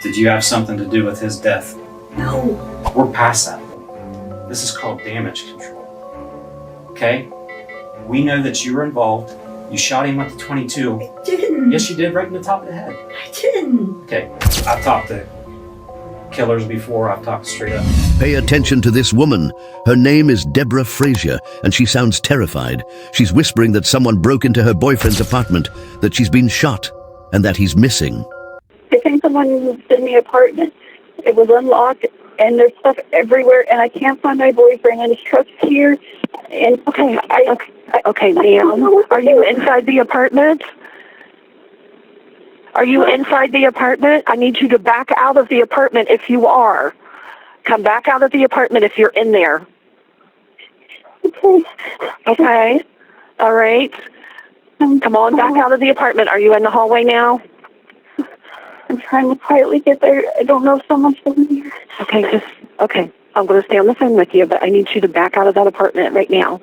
Did you have something to do with his death? No. We're past that. This is called damage control. Okay? We know that you were involved. You shot him with the .22. I didn't. Yes, you did, right in the top of the head. I didn't. Okay, I've talked to killers before. I've talked straight up. Pay attention to this woman. Her name is Deborah Frazier, and she sounds terrified. She's whispering that someone broke into her boyfriend's apartment, that she's been shot, and that he's missing. I think someone moved in the apartment. It was unlocked, and there's stuff everywhere, and I can't find my boyfriend, and his truck's here. And Okay, ma'am. Are you inside the apartment? Are you inside the apartment? I need you to back out of the apartment if you are. Come back out of the apartment if you're in there. Okay. Okay? All right. Come on back out of the apartment. Are you in the hallway now? I'm trying to quietly get there. I don't know if someone's still in here. Okay. I'm going to stay on the phone with you, but I need you to back out of that apartment right now.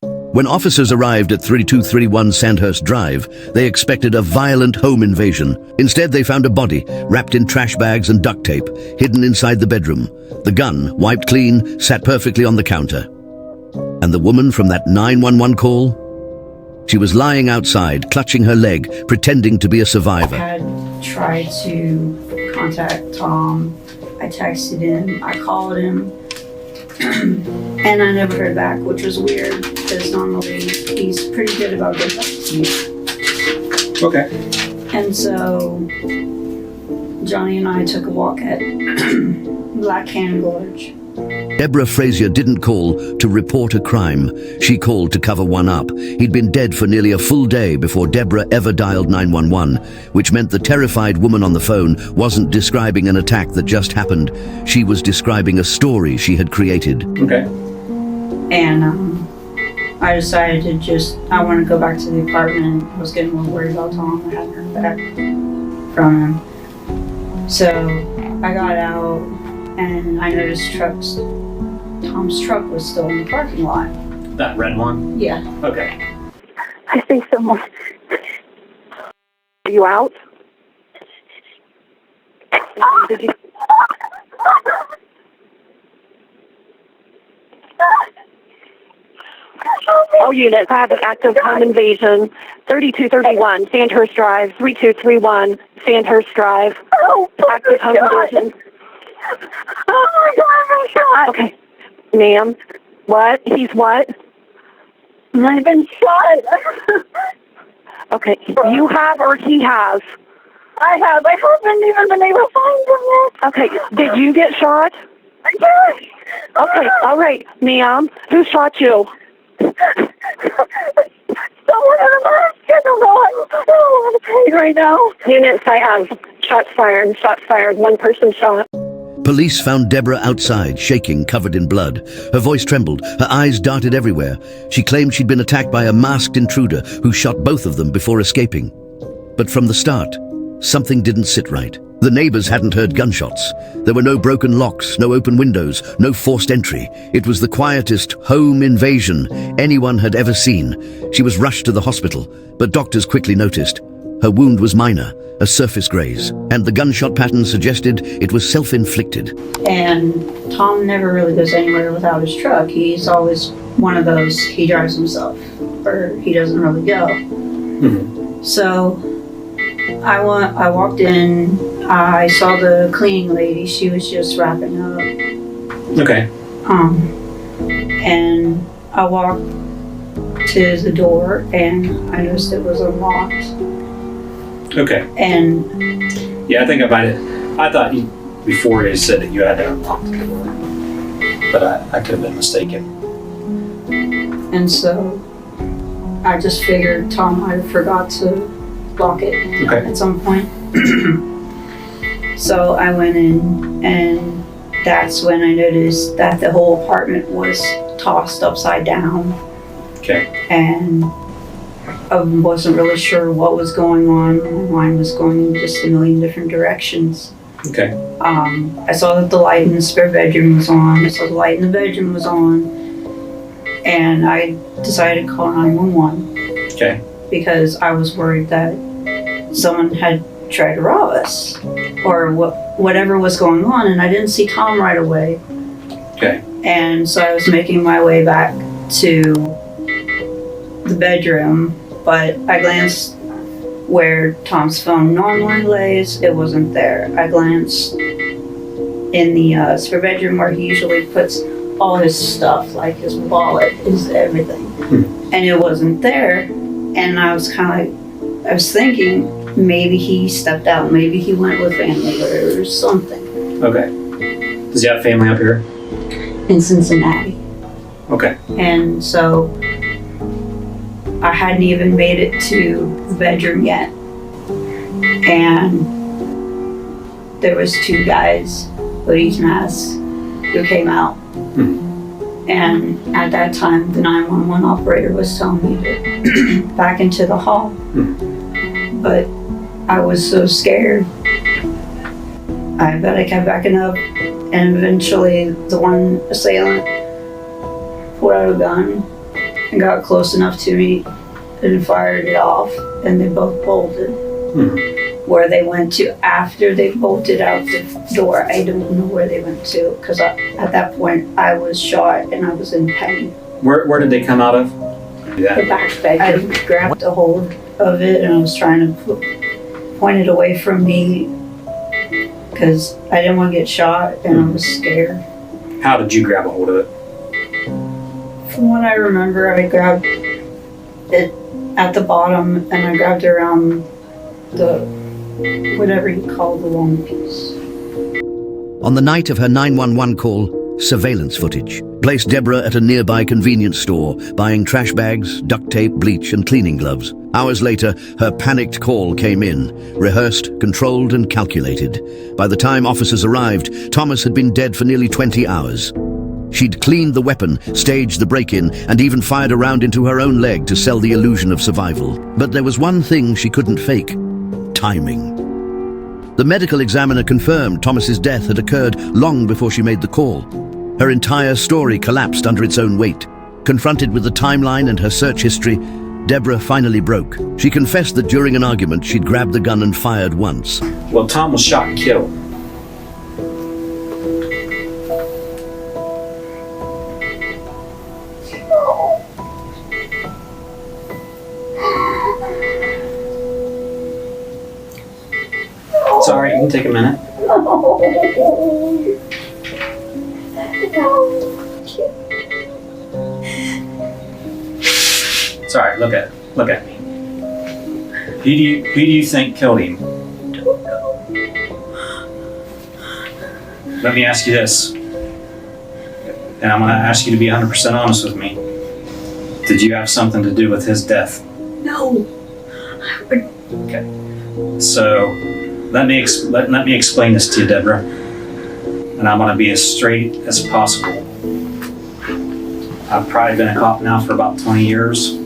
When officers arrived at 3231 Sandhurst Drive, they expected a violent home invasion. Instead, they found a body wrapped in trash bags and duct tape, hidden inside the bedroom. The gun, wiped clean, sat perfectly on the counter. And the woman from that 911 call? She was lying outside, clutching her leg, pretending to be a survivor. I had tried to contact Tom. I texted him. I called him. And I never heard back, which was weird because normally he's pretty good about getting back to me. Okay. And so Johnny and I took a walk at Black Cannon Gorge. Deborah Frazier didn't call to report a crime. She called to cover one up. He'd been dead for nearly a full day before Deborah ever dialed 911, which meant the terrified woman on the phone wasn't describing an attack that just happened. She was describing a story she had created. Okay. And I decided I wanted to go back to the apartment. I was getting more worried about Tom. I hadn't heard back from him. So I got out and I noticed Tom's truck was still in the parking lot. That red one? Yeah. Okay. I think someone... Are you out? Did you... All units, I have an active home invasion. 3231 Sandhurst Drive, 3231 Sandhurst Drive. Active home invasion. Oh my God, I'm shot. Okay. Ma'am, what? He's what? I've been shot. Okay. You have or he has? I have. I haven't even been able to find him yet. Okay. Did you get shot? I did. Okay. All right. Ma'am, who shot you? Someone in the mask. I don't know. I don't want to pay right now. Units, I have shots fired. Shots fired. One person shot. Police found Deborah outside, shaking, covered in blood. Her voice trembled, her eyes darted everywhere. She claimed she'd been attacked by a masked intruder who shot both of them before escaping. But from the start, something didn't sit right. The neighbors hadn't heard gunshots. There were no broken locks, no open windows, no forced entry. It was the quietest home invasion anyone had ever seen. She was rushed to the hospital, but doctors quickly noticed her wound was minor, a surface graze, and the gunshot pattern suggested it was self-inflicted. And Tom never really goes anywhere without his truck. He's always one of those, he drives himself, or he doesn't really go. Mm-hmm. So I walked in, I saw the cleaning lady, she was just wrapping up. Okay. And I walked to the door and I noticed it was unlocked. Okay. And yeah, I think I thought before you said that you had to unlock the door, but I could have been mistaken. And so I just figured Tom might have forgot to lock it at some point. So I went in and that's when I noticed that the whole apartment was tossed upside down. Okay. And I wasn't really sure what was going on. My mind was going in just a million different directions. Okay. I saw that the light in the spare bedroom was on. I saw the light in the bedroom was on. And I decided to call 911. Okay. Because I was worried that someone had tried to rob us. or whatever was going on, and I didn't see Tom right away. Okay. And so I was making my way back to the bedroom, but I glanced where Tom's phone normally lays. It wasn't there. I glanced in the spare bedroom where he usually puts all his stuff, like his wallet, his everything. And it wasn't there. And I was thinking maybe he stepped out, maybe he went with family or something. Okay. Does he have family up here? In Cincinnati. Okay. And so I hadn't even made it to the bedroom yet. And there was 2 guys, hoodies, masks, who came out. And at that time, the 911 operator was telling me to back into the hall. But I was so scared. But I kept backing up, and eventually the one assailant pulled out a gun and got close enough to me and fired it off, and they both bolted. Where they went to after they bolted out the door, I don't know where they went to, because at that point I was shot and I was in pain. Where did they come out of? Yeah. The back bedroom. I grabbed a hold of it and I was trying to point it away from me because I didn't want to get shot and I was scared. How did you grab a hold of it? From what I remember, I grabbed it at the bottom and I grabbed it around the whatever you call the long piece. On the night of her 911 call, surveillance footage placed Deborah at a nearby convenience store buying trash bags, duct tape, bleach and cleaning gloves. Hours later, her panicked call came in, rehearsed, controlled and calculated. By the time officers arrived, Thomas had been dead for nearly 20 hours. She'd cleaned the weapon, staged the break-in and even fired a round into her own leg to sell the illusion of survival. But there was one thing she couldn't fake: timing. The medical examiner confirmed Thomas's death had occurred long before she made the call. Her entire story collapsed under its own weight. Confronted with the timeline and her search history, Deborah finally broke. She confessed that during an argument she'd grabbed the gun and fired once. Well, Tom was shot and killed. It's all right, you can take a minute. It's all right, look at me. Who do you think killed him? Let me ask you this, and I'm going to ask you to be 100% honest with me. Did you have something to do with his death? No. Okay. So let me explain this to you, Deborah, and I'm going to be as straight as possible. I've probably been a cop now for about 20 years.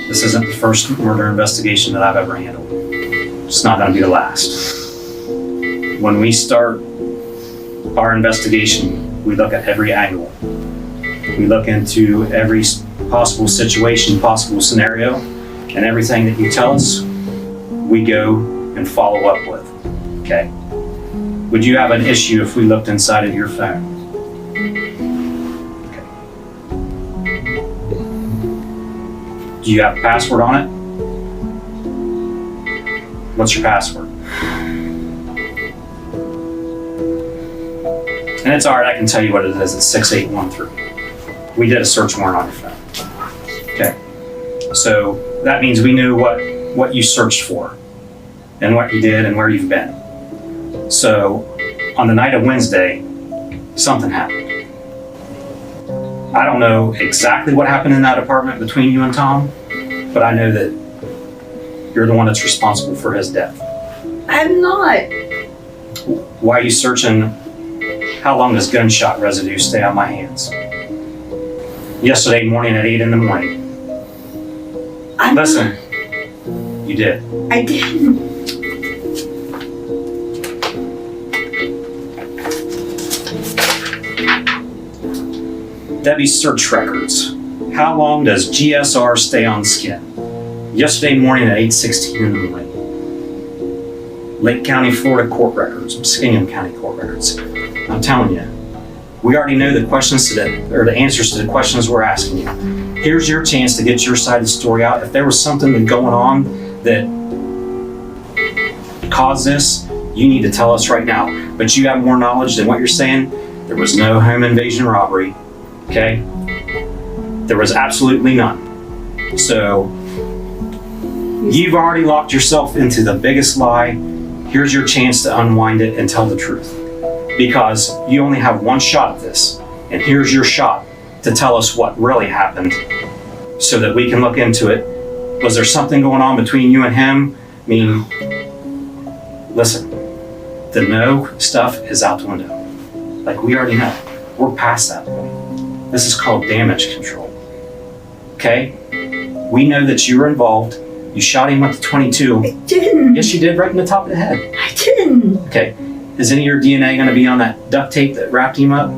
This isn't the first murder investigation that I've ever handled. It's not going to be the last. When we start our investigation, we look at every angle. We look into every possible situation, possible scenario, and everything that you tell us, we go and follow up with. Okay? Would you have an issue if we looked inside of your phone? Okay. Do you have a password on it? What's your password? And it's alright, I can tell you what it is. It's 6813. We did a search warrant on your phone. Okay. So that means we knew what you searched for and what you did and where you've been. So on the night of Wednesday, something happened. I don't know exactly what happened in that apartment between you and Tom, but I know that you're the one that's responsible for his death. I'm not. Why are you searching? How long does gunshot residue stay on my hands? Yesterday morning at 8 in the morning. Listen, you did. I didn't. Debbie's search records. How long does GSR stay on skin? Yesterday morning at 8:16 in the morning. Lake County, Florida court records, Muskingum County court records. I'm telling you, we already know the questions or the answers to the questions we're asking you. Here's your chance to get your side of the story out. If there was something going on that caused this, you need to tell us right now. But you have more knowledge than what you're saying. There was no home invasion robbery, okay? There was absolutely none. So you've already locked yourself into the biggest lie. Here's your chance to unwind it and tell the truth. Because you only have one shot at this. And here's your shot to tell us what really happened so that we can look into it. Was there something going on between you and him? I mean, listen, the no stuff is out the window. Like, we already know. We're past that point. This is called damage control. Okay? We know that you were involved. You shot him with the 22. I didn't. Yes, you did, right in the top of the head. I didn't. Okay. Is any of your DNA going to be on that duct tape that wrapped him up?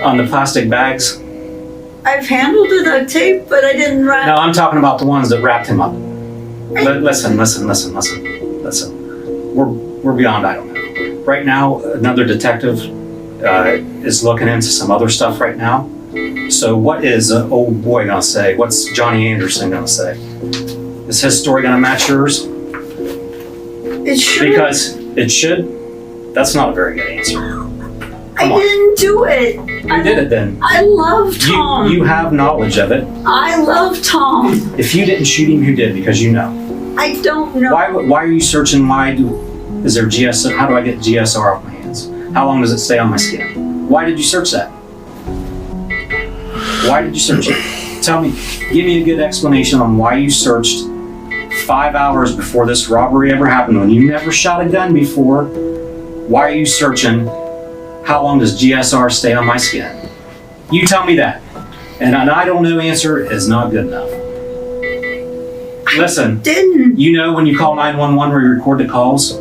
On the plastic bags? I've handled the duct tape, but I didn't wrap. No, I'm talking about the ones that wrapped him up. Listen. We're beyond, I don't know. Right now, another detective is looking into some other stuff right now. So what is an old boy gonna say? What's Johnny Anderson gonna say? Is his story gonna match yours? It should. Because it should? That's not a very good answer. I Come on. didn't do it. Who did it then? I love Tom. You have knowledge of it. I love Tom. If you didn't shoot him, who did? Because you know. I don't know. Why are you searching? Is there GSR? How do I get GSR off my hands? How long does it stay on my skin? Why did you search that? Why did you search it? Tell me, give me a good explanation on why you searched 5 hours before this robbery ever happened when you never shot a gun before. Why are you searching? How long does GSR stay on my skin? You tell me that. And an I don't know answer is not good enough. Listen, Didn't. you know when you call 911 where you record the calls?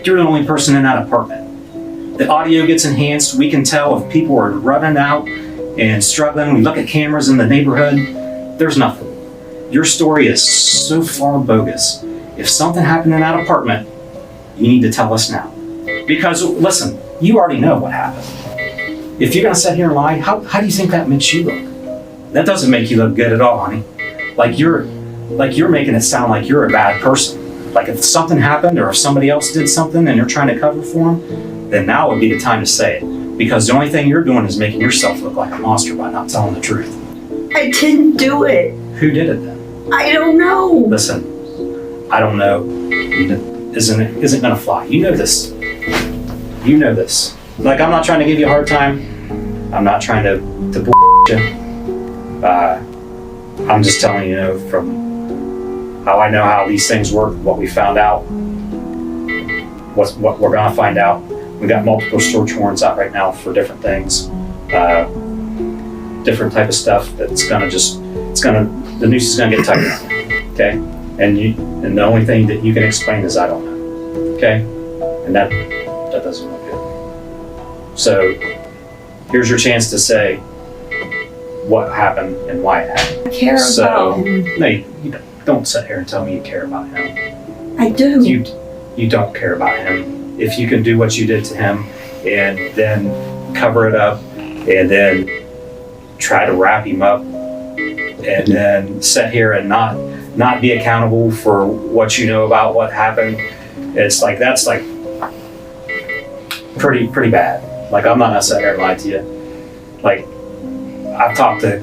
You're the only person in that apartment. The audio gets enhanced. We can tell if people are running out and struggling. We look at cameras in the neighborhood. There's nothing. Your story is so far bogus. If something happened in that apartment, you need to tell us now. Because, listen, you already know what happened. If you're going to sit here and lie, how do you think that makes you look? That doesn't make you look good at all, honey. Like you're making it sound like you're a bad person. Like if something happened or if somebody else did something and you're trying to cover for them, then now would be the time to say it. Because the only thing you're doing is making yourself look like a monster by not telling the truth. I didn't do it. Who did it then? I don't know. Listen, I don't know. Isn't gonna fly. You know this. You know this. Like, I'm not trying to give you a hard time. I'm not trying to bull you. I'm just telling you, from how I know how these things work, what we found out, what we're gonna find out. We got multiple search warrants out right now for different things, different type of stuff that's the noose is gonna get tighter on you, okay? And the only thing that you can explain is I don't know, okay? And that doesn't look good. So here's your chance to say what happened and why it happened. I care about him. No, you don't sit here and tell me you care about him. I do. You don't care about him. If you can do what you did to him and then cover it up and then try to wrap him up and then sit here and not be accountable for what you know about what happened, it's like, that's like pretty bad. Like, I'm not gonna sit here and lie to you. Like, I've talked to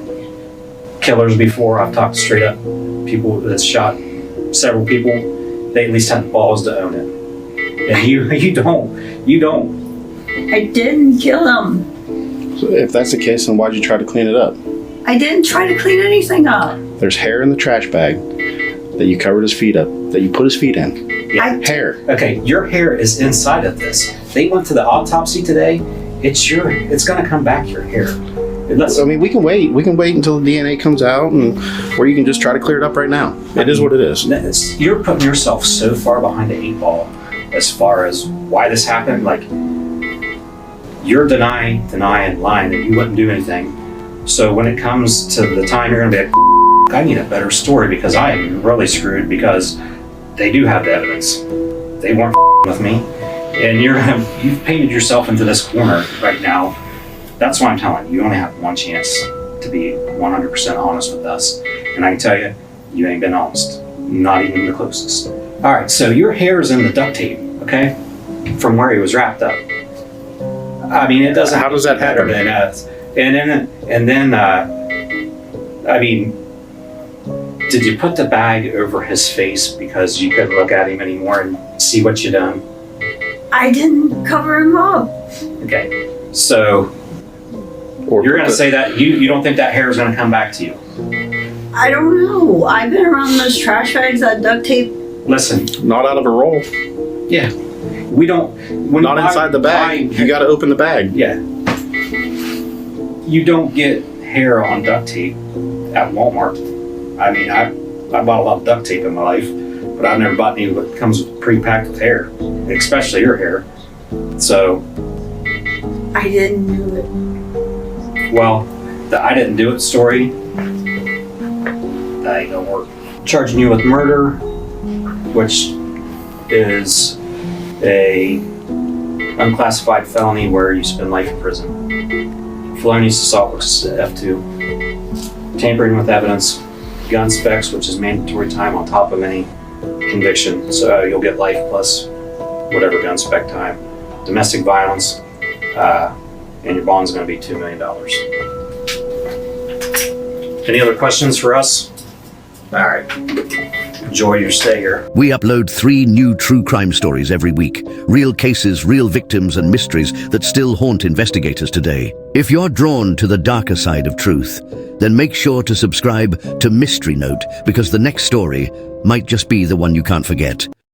killers before. I've talked to straight up people that shot several people. They at least had the balls to own it. And you don't. I didn't kill him. So if that's the case, then why'd you try to clean it up? I didn't try to clean anything up. There's hair in the trash bag that you covered his feet up, that you put his feet in. Yeah. Hair. Okay, your hair is inside of this. They went to the autopsy today. It's gonna come back your hair. I mean, we can wait. We can wait until the DNA comes out, or you can just try to clear it up right now. It is what it is. You're putting yourself so far behind the 8 ball as far as why this happened. Like, you're denying, lying that you wouldn't do anything. So when it comes to the time you're gonna be like, I need a better story because I am really screwed because they do have the evidence. they weren't with me. And you've painted yourself into this corner right now. That's why I'm telling you, you only have one chance to be 100% honest with us. And I can tell you, you ain't been honest. Not even the closest. All right, so your hair is in the duct tape, okay? From where he was wrapped up. I mean, it doesn't. How does that happen? And then, I mean, did you put the bag over his face because you couldn't look at him anymore and see what you done? I didn't cover him up. Okay, so Or you're gonna say that you don't think that hair is gonna come back to you? I don't know. I've been around those trash bags that duct tape. Listen, not out of a roll. yeah, we don't. When Not inside the bag. You got to open the bag. Yeah, you don't get hair on duct tape at Walmart. I mean, I bought a lot of duct tape in my life, but I've never bought any that comes pre-packed with hair, especially your hair. So, I didn't do it. well, the I didn't do it story, that ain't gonna work. Charging you with murder, which is a unclassified felony where you spend life in prison. Felonious assault, which is F2. Tampering with evidence. Gun specs, which is mandatory time on top of any conviction. So you'll get life plus whatever gun spec time. Domestic violence, and your bond's gonna be $2 million. Any other questions for us? All right. Enjoy your stay here. We upload 3 new true crime stories every week. Real cases, real victims, and mysteries that still haunt investigators today. If you're drawn to the darker side of truth, then make sure to subscribe to Mystery Note, because the next story might just be the one you can't forget.